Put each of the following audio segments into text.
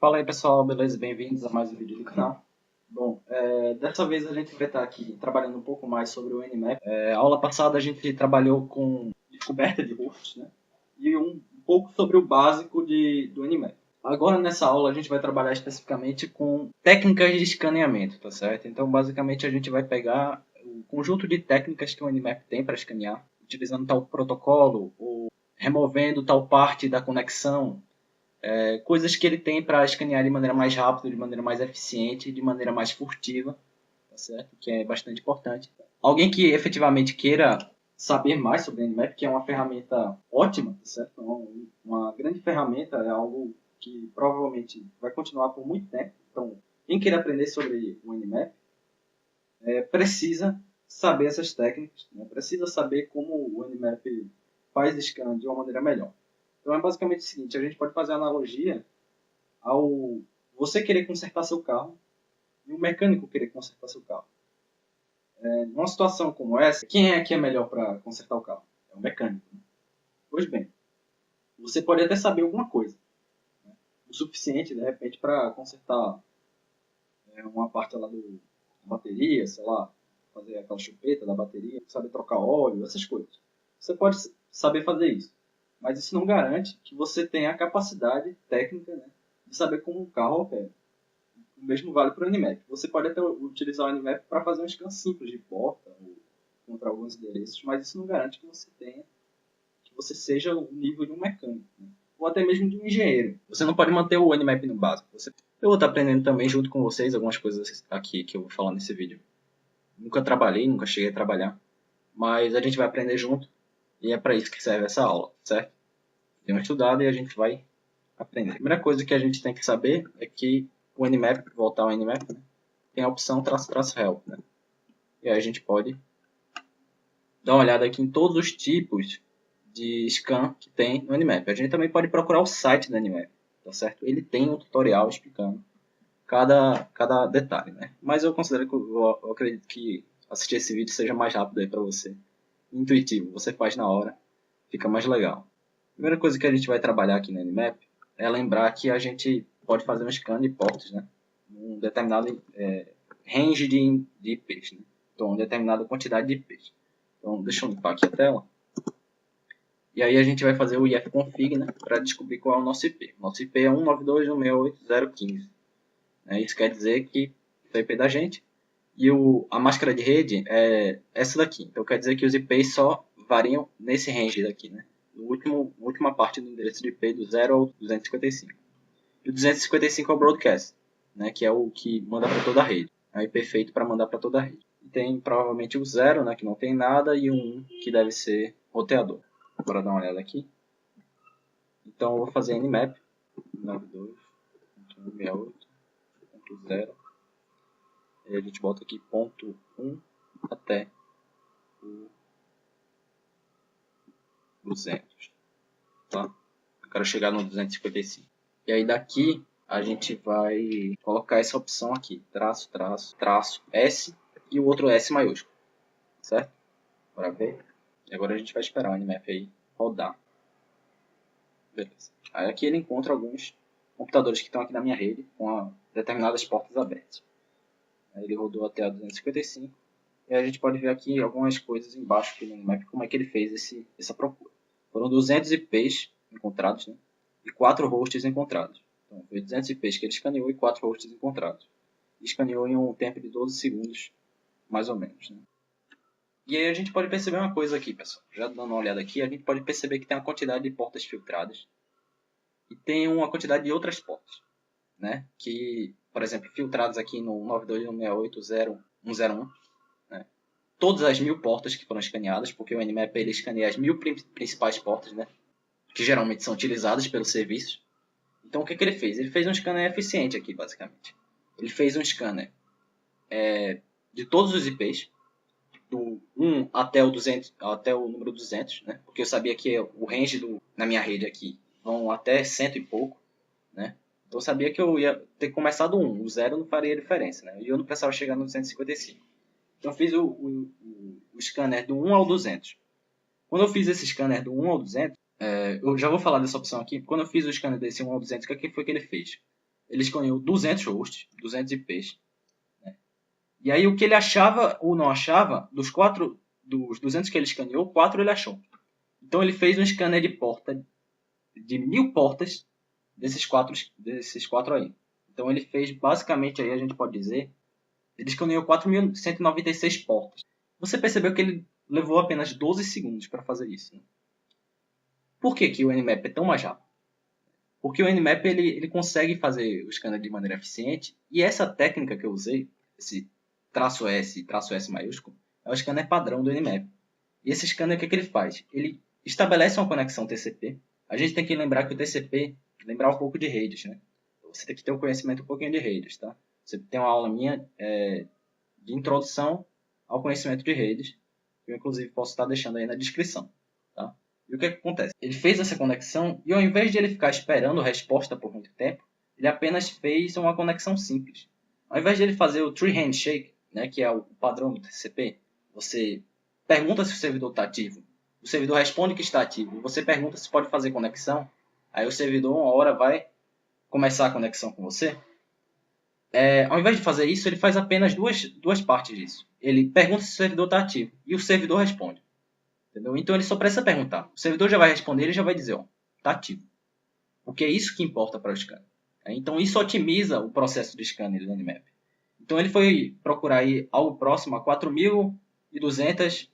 Fala aí pessoal, beleza? Bem-vindos a mais um vídeo do canal. Bom, dessa vez a gente vai estar aqui trabalhando um pouco mais sobre o Nmap. A aula passada a gente trabalhou com descoberta de hosts, né? E um pouco sobre o básico do Nmap. Agora nessa aula a gente vai trabalhar especificamente com técnicas de escaneamento, tá certo? Então basicamente a gente vai pegar o conjunto de técnicas que o Nmap tem para escanear, utilizando tal protocolo ou removendo tal parte da conexão. Coisas que ele tem para escanear de maneira mais rápida, de maneira mais eficiente, de maneira mais furtiva, tá certo? Que é bastante importante. Alguém que efetivamente queira saber mais sobre o Nmap, que é uma ferramenta ótima, tá certo? Uma grande ferramenta, é algo que provavelmente vai continuar por muito tempo. Então, quem queira aprender sobre o Nmap precisa saber essas técnicas, né? Precisa saber como o Nmap faz scan de uma maneira melhor. Então é basicamente o seguinte, a gente pode fazer analogia ao você querer consertar seu carro e o mecânico querer consertar seu carro. Numa situação como essa, quem é que é melhor para consertar o carro? É o mecânico. Né? Pois bem, você pode até saber alguma coisa, né? O suficiente, de repente, para consertar uma parte lá da bateria, sei lá, fazer aquela chupeta da bateria, saber trocar óleo, essas coisas. Você pode saber fazer isso, mas isso não garante que você tenha a capacidade técnica, né, de saber como um carro opera. O mesmo vale para o Nmap. Você pode até utilizar o Nmap para fazer um scan simples de porta ou contra alguns endereços, mas isso não garante que você tenha, que você seja o nível de um mecânico, né? Ou até mesmo de um engenheiro. Você não pode manter o Nmap no básico. Eu vou estar aprendendo também junto com vocês algumas coisas aqui que eu vou falar nesse vídeo. Nunca trabalhei, nunca cheguei a trabalhar, mas a gente vai aprender junto e é para isso que serve essa aula, certo? Tem um estudado e a gente vai aprender. A primeira coisa que a gente tem que saber é que o Nmap, voltar ao Nmap, né, tem a opção "-help", né? E aí a gente pode dar uma olhada aqui em todos os tipos de scan que tem no Nmap. A gente também pode procurar o site do Nmap, tá certo? Ele tem um tutorial explicando cada detalhe, né? Mas eu considero que eu acredito que assistir esse vídeo seja mais rápido aí para você. Intuitivo, você faz na hora, fica mais legal. A primeira coisa que a gente vai trabalhar aqui no Nmap é lembrar que a gente pode fazer um scan de portas, né? Um determinado range de IPs, né? Então, uma determinada quantidade de IPs. Então, deixa eu limpar aqui a tela. E aí a gente vai fazer o ifconfig, né? Para descobrir qual é o nosso IP. Nosso IP é 192.168.0.15. Isso quer dizer que é o IP da gente. E a máscara de rede é essa daqui. Então quer dizer que os IPs só variam nesse range daqui, né? Última parte do endereço de IP do 0 ao 255. E o 255 é o broadcast, né? Que é o que manda para toda a rede. É o IP feito para mandar para toda a rede. E tem provavelmente o 0, né? Que não tem nada, e o 1, que deve ser roteador. Bora dar uma olhada aqui. Então eu vou fazer nmap 92.168.0. E a gente bota aqui ponto 1 até o 200, tá? Eu quero chegar no 255. E aí daqui a gente vai colocar essa opção aqui, traço, traço, traço, S e o outro S maiúsculo, certo? Bora ver. E agora a gente vai esperar o Nmap aí rodar. Beleza. Aí aqui ele encontra alguns computadores que estão aqui na minha rede com determinadas portas abertas. Aí ele rodou até a 255. E a gente pode ver aqui algumas coisas embaixo aqui no Nmap, como é que ele fez essa procura. Foram 200 IPs encontrados, né? E 4 hosts encontrados. Então, foi 200 IPs que ele escaneou e 4 hosts encontrados. E escaneou em um tempo de 12 segundos, mais ou menos, né? E aí a gente pode perceber uma coisa aqui, pessoal. Já dando uma olhada aqui, a gente pode perceber que tem uma quantidade de portas filtradas. E tem uma quantidade de outras portas, né? Que, por exemplo, filtradas aqui no 92.168.0.101, né? Todas as 1000 portas que foram escaneadas, porque o Nmap ele escaneia as 1000 principais portas, né? Que geralmente são utilizadas pelos serviços. Então o que ele fez? Ele fez um scanner eficiente aqui, basicamente. Ele fez um scanner de todos os IPs, do 1 até o 200, até o número 200, né? Porque eu sabia que o range na minha rede aqui vão até 100 e pouco, né? Então eu sabia que eu ia ter começado 1, o 0 não faria diferença, né? E eu não precisava chegar no 255. Então eu fiz o scanner do 1 ao 200. Quando eu fiz esse scanner do 1 ao 200, eu já vou falar dessa opção aqui. Quando eu fiz o scanner desse 1 ao 200, o que foi que ele fez? ele escaneou 200 hosts, 200 IPs. Né? E aí o que ele achava ou não achava, dos 200 que ele escaneou, 4 ele achou. Então ele fez um scanner de porta de 1000 portas desses quatro aí. Então ele fez basicamente, aí a gente pode dizer, ele escaneou 4.196 portas. Você percebeu que ele levou apenas 12 segundos para fazer isso. Né? Por que o Nmap é tão mais rápido? Porque o Nmap ele consegue fazer o scanner de maneira eficiente, e essa técnica que eu usei, esse traço S e traço S maiúsculo, é o scanner padrão do Nmap. E esse scanner, o que ele faz? Ele estabelece uma conexão TCP. A gente tem que lembrar que o TCP, lembrar um pouco de redes, né? Você tem que ter um conhecimento um pouquinho de redes, tá? Você tem uma aula minha de introdução ao conhecimento de redes, que eu inclusive posso estar deixando aí na descrição, tá? E o que acontece? Ele fez essa conexão e ao invés de ele ficar esperando a resposta por muito tempo, ele apenas fez uma conexão simples. Ao invés de ele fazer o Three Handshake, né, que é o padrão do TCP, você pergunta se o servidor está ativo, o servidor responde que está ativo, você pergunta se pode fazer conexão, aí o servidor uma hora vai começar a conexão com você. Ao invés de fazer isso, ele faz apenas duas partes disso. Ele pergunta se o servidor está ativo e o servidor responde. Entendeu? Então ele só precisa perguntar. O servidor já vai responder, ele já vai dizer, está ativo. Porque é isso que importa para o scanner. Então isso otimiza o processo de scanner do Nmap. Então ele foi procurar aí algo próximo a 4.200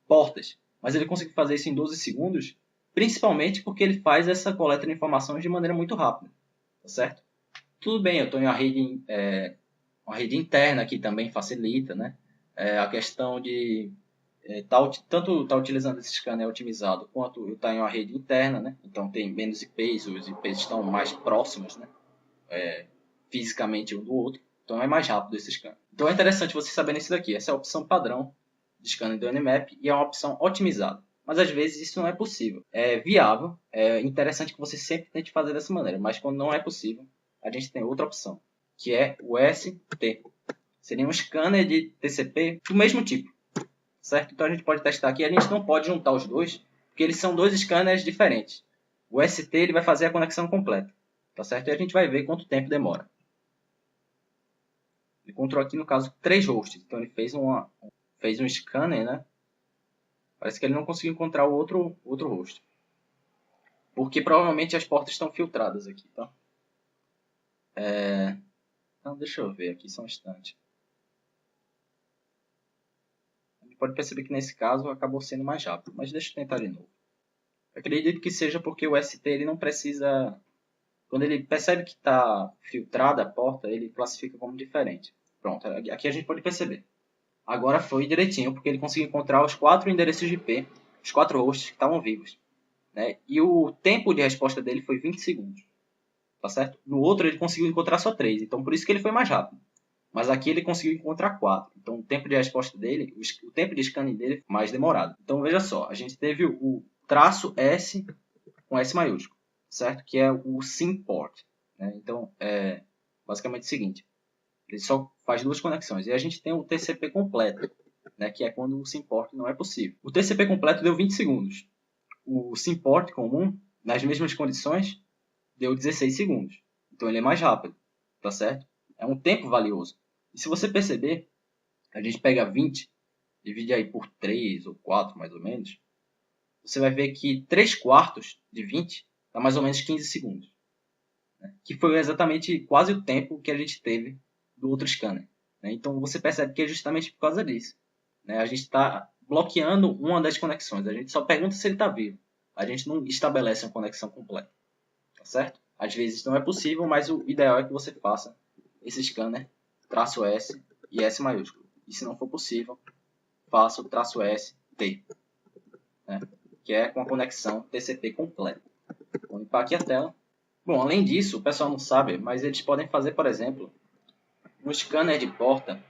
portas. Mas ele conseguiu fazer isso em 12 segundos, principalmente porque ele faz essa coleta de informações de maneira muito rápida. Tá certo? Tudo bem, eu estou em uma rede interna que também facilita, né? A questão de tanto estar utilizando esse scanner otimizado, quanto eu estar em uma rede interna, né? Então tem menos IPs, os IPs estão mais próximos, né? Fisicamente um do outro, então é mais rápido esse scanner. Então é interessante você saber isso daqui, essa é a opção padrão de scanner do Nmap e é uma opção otimizada. Mas às vezes isso não é possível. É viável, é interessante que você sempre tente fazer dessa maneira, mas quando não é possível, a gente tem outra opção, que é o ST. Seria um scanner de TCP do mesmo tipo, certo? Então a gente pode testar aqui, a gente não pode juntar os dois, porque eles são dois scanners diferentes. O ST ele vai fazer a conexão completa, tá certo? E a gente vai ver quanto tempo demora. Ele encontrou aqui, no caso, 3 hosts, então ele fez um scanner, né? Parece que ele não conseguiu encontrar o outro host. Porque provavelmente as portas estão filtradas aqui, tá? Então deixa eu ver aqui só um instante. A gente pode perceber que nesse caso acabou sendo mais rápido, mas deixa eu tentar de novo. Eu acredito que seja porque o ST ele não precisa... Quando ele percebe que está filtrada a porta, ele classifica como diferente. Pronto, aqui a gente pode perceber. Agora foi direitinho, porque ele conseguiu encontrar os 4 endereços de IP, os 4 hosts que estavam vivos. Né? E o tempo de resposta dele foi 20 segundos. Tá certo? No outro ele conseguiu encontrar só 3, então por isso que ele foi mais rápido. Mas aqui ele conseguiu encontrar 4. Então o tempo de resposta dele, o tempo de scanning dele foi mais demorado. Então veja só, a gente teve o traço S com S maiúsculo, certo? Que é o SYN port. Né? Então é basicamente o seguinte. Ele só faz 2 conexões. E a gente tem o TCP completo, né, que é quando o SYN port não é possível. O TCP completo deu 20 segundos. O SYN port comum, nas mesmas condições, deu 16 segundos. Então ele é mais rápido, tá certo? É um tempo valioso. E se você perceber, a gente pega 20, divide aí por 3 ou 4 mais ou menos, você vai ver que 3/4 de 20 dá mais ou menos 15 segundos. Né? Que foi exatamente quase o tempo que a gente teve do outro scanner. Né? Então você percebe que é justamente por causa disso. Né? A gente está bloqueando uma das conexões. A gente só pergunta se ele está vivo. A gente não estabelece uma conexão completa. Tá certo? Às vezes não é possível, mas o ideal é que você faça esse scanner traço S e S maiúsculo. E se não for possível, faça o traço S T. Né? Que é com a conexão TCP completa. Vou limpar aqui a tela. Bom, além disso, o pessoal não sabe, mas eles podem fazer, por exemplo, um scanner de porta,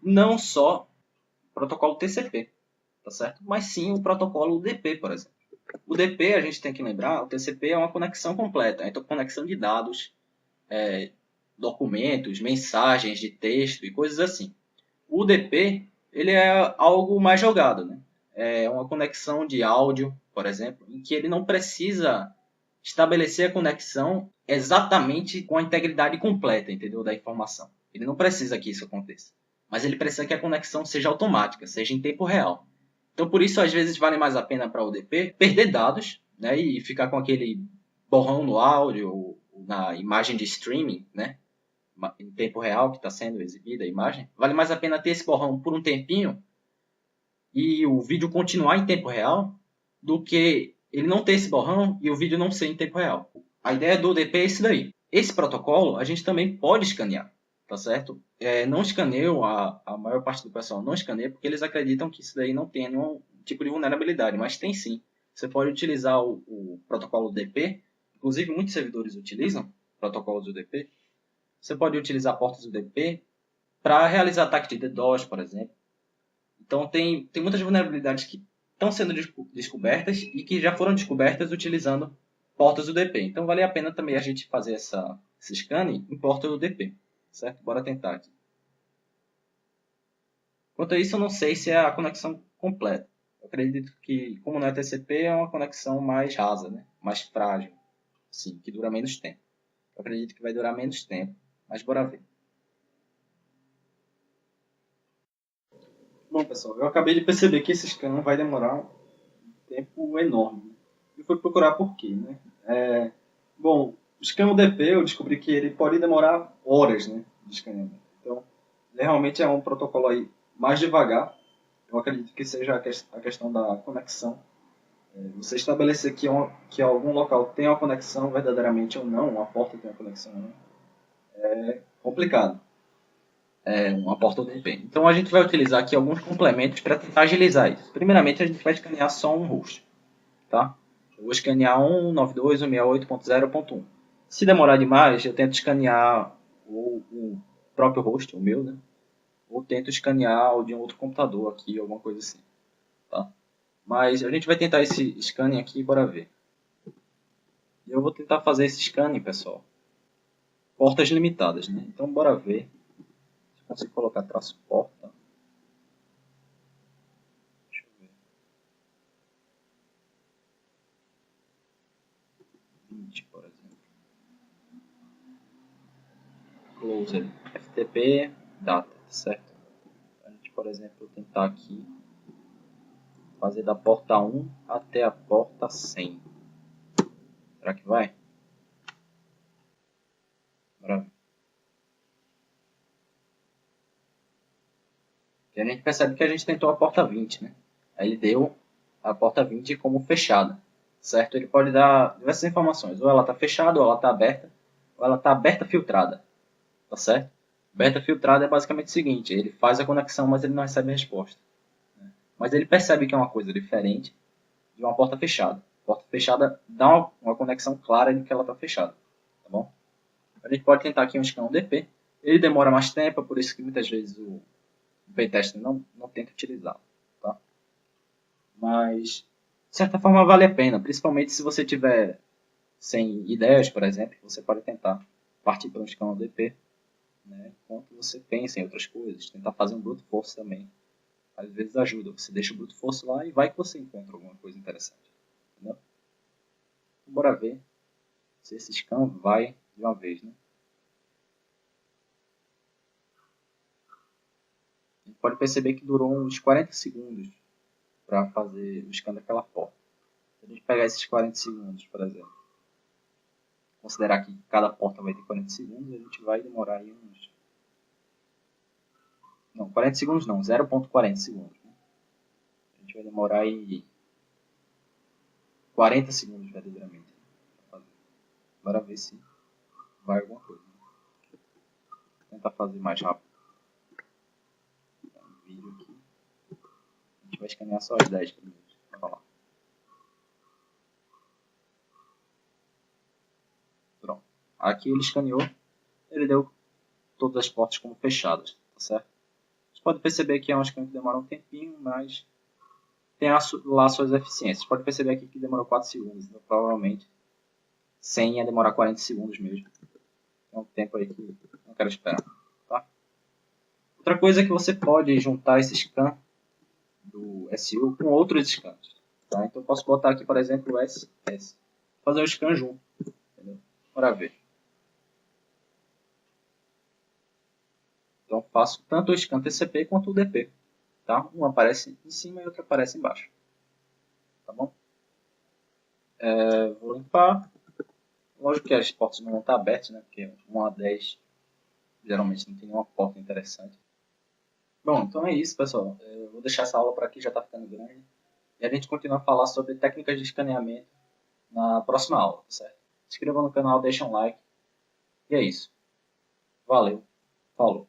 não só o protocolo TCP, tá certo? Mas sim o protocolo UDP, por exemplo. O UDP, a gente tem que lembrar, o TCP é uma conexão completa, então conexão de dados, documentos, mensagens de texto e coisas assim. O UDP, ele é algo mais jogado, né? É uma conexão de áudio, por exemplo, em que ele não precisa estabelecer a conexão exatamente com a integridade completa, entendeu? Da informação. Ele não precisa que isso aconteça. Mas ele precisa que a conexão seja automática, seja em tempo real. Então, por isso, às vezes, vale mais a pena para o ODP perder dados, né, e ficar com aquele borrão no áudio ou na imagem de streaming, né, em tempo real que está sendo exibida a imagem. Vale mais a pena ter esse borrão por um tempinho e o vídeo continuar em tempo real do que ele não ter esse borrão e o vídeo não ser em tempo real. A ideia do ODP é isso daí. Esse protocolo a gente também pode escanear, tá certo? Não escaneiam, a maior parte do pessoal não escaneia porque eles acreditam que isso daí não tem nenhum tipo de vulnerabilidade, mas tem sim. Você pode utilizar o protocolo UDP, inclusive muitos servidores utilizam protocolos UDP. Você pode utilizar portas UDP para realizar ataque de DDoS, por exemplo. Então tem muitas vulnerabilidades que estão sendo descobertas e que já foram descobertas utilizando portas UDP. Então vale a pena também a gente fazer esse scanning em porta UDP, certo? Bora tentar aqui. Quanto a isso, eu não sei se é a conexão completa. Eu acredito que, como não é TCP, é uma conexão mais rasa, né? Mais frágil, sim, que dura menos tempo. Eu acredito que vai durar menos tempo, mas bora ver. Bom, pessoal, eu acabei de perceber que esse scan vai demorar um tempo enorme. E fui procurar por quê, né? Bom, o scan UDP eu descobri que ele pode demorar horas, né, de escaneamento. Então, ele realmente é um protocolo aí mais devagar. Eu acredito que seja a questão da conexão. Você estabelecer que algum local tem uma conexão verdadeiramente ou não, uma porta tem uma conexão ou não, é complicado. Uma porta UDP. Então a gente vai utilizar aqui alguns complementos para tentar agilizar isso. Primeiramente a gente vai escanear só um host. Tá? Eu vou escanear 192.168.0.1. Se demorar demais, eu tento escanear o próprio host, o meu, né? Ou tento escanear o de um outro computador aqui, alguma coisa assim. Tá? Mas a gente vai tentar esse scanning aqui e bora ver. Eu vou tentar fazer esse scanning, pessoal. Portas limitadas, né? Então bora ver. Se eu consigo colocar traço porta. Deixa eu ver. 20, por exemplo. Closer. FTP data, certo? A gente, por exemplo, tentar aqui fazer da porta 1 até a porta 100. Será que vai? Bora ver. E a gente percebe que a gente tentou a porta 20, né? Aí ele deu a porta 20 como fechada, certo? Ele pode dar diversas informações. Ou ela está fechada, ou ela está aberta, ou ela está aberta filtrada, tá certo? Aberta filtrada é basicamente o seguinte, ele faz a conexão, mas ele não recebe a resposta. Mas ele percebe que é uma coisa diferente de uma porta fechada. Porta fechada dá uma conexão clara de que ela está fechada, tá bom? A gente pode tentar aqui um scan UDP. Ele demora mais tempo, por isso que muitas vezes o playtester não tenta utilizá-lo, tá? Mas, de certa forma, vale a pena, principalmente se você tiver sem ideias, por exemplo, você pode tentar partir para um scan UDP, né? Enquanto você pensa em outras coisas, tentar fazer um brute force também. Às vezes ajuda, você deixa o brute force lá e vai que você encontra alguma coisa interessante, entendeu? Bora ver se esse scan vai de uma vez, né? A gente pode perceber que durou uns 40 segundos para fazer o scan daquela porta. Se a gente pegar esses 40 segundos, por exemplo, considerar que cada porta vai ter 40 segundos, a gente vai demorar aí uns... Não, 40 segundos não, 0,40 segundos. Né? A gente vai demorar aí 40 segundos verdadeiramente. Bora ver se vai alguma coisa. Né? Vou tentar fazer mais rápido. Um vídeo aqui. A gente vai escanear só as 10 primeiros. Vamos lá. Pronto. Aqui ele escaneou. Ele deu todas as portas como fechadas. Tá certo? Você pode perceber que é um scan que demora um tempinho, mas tem lá suas eficiências. Pode perceber aqui que demorou 4 segundos. Então, provavelmente, 100 ia demorar 40 segundos mesmo. É um tempo aí que não quero esperar. Tá? Outra coisa é que você pode juntar esse scan do SU com outros scans. Tá? Então, eu posso botar aqui, por exemplo, o SS. fazer o scan junto. Entendeu? Bora ver. Então faço tanto o scan TCP quanto o DP. Tá? Um aparece em cima e outro aparece embaixo. Tá bom? Vou limpar. Lógico que as portas não vão estar abertas, né? Porque 1 a 10 geralmente não tem nenhuma porta interessante. Bom, então é isso, pessoal. Eu vou deixar essa aula por aqui, já está ficando grande. E a gente continua a falar sobre técnicas de escaneamento na próxima aula, certo? Se inscreva no canal, deixa um like. E é isso. Valeu. Falou.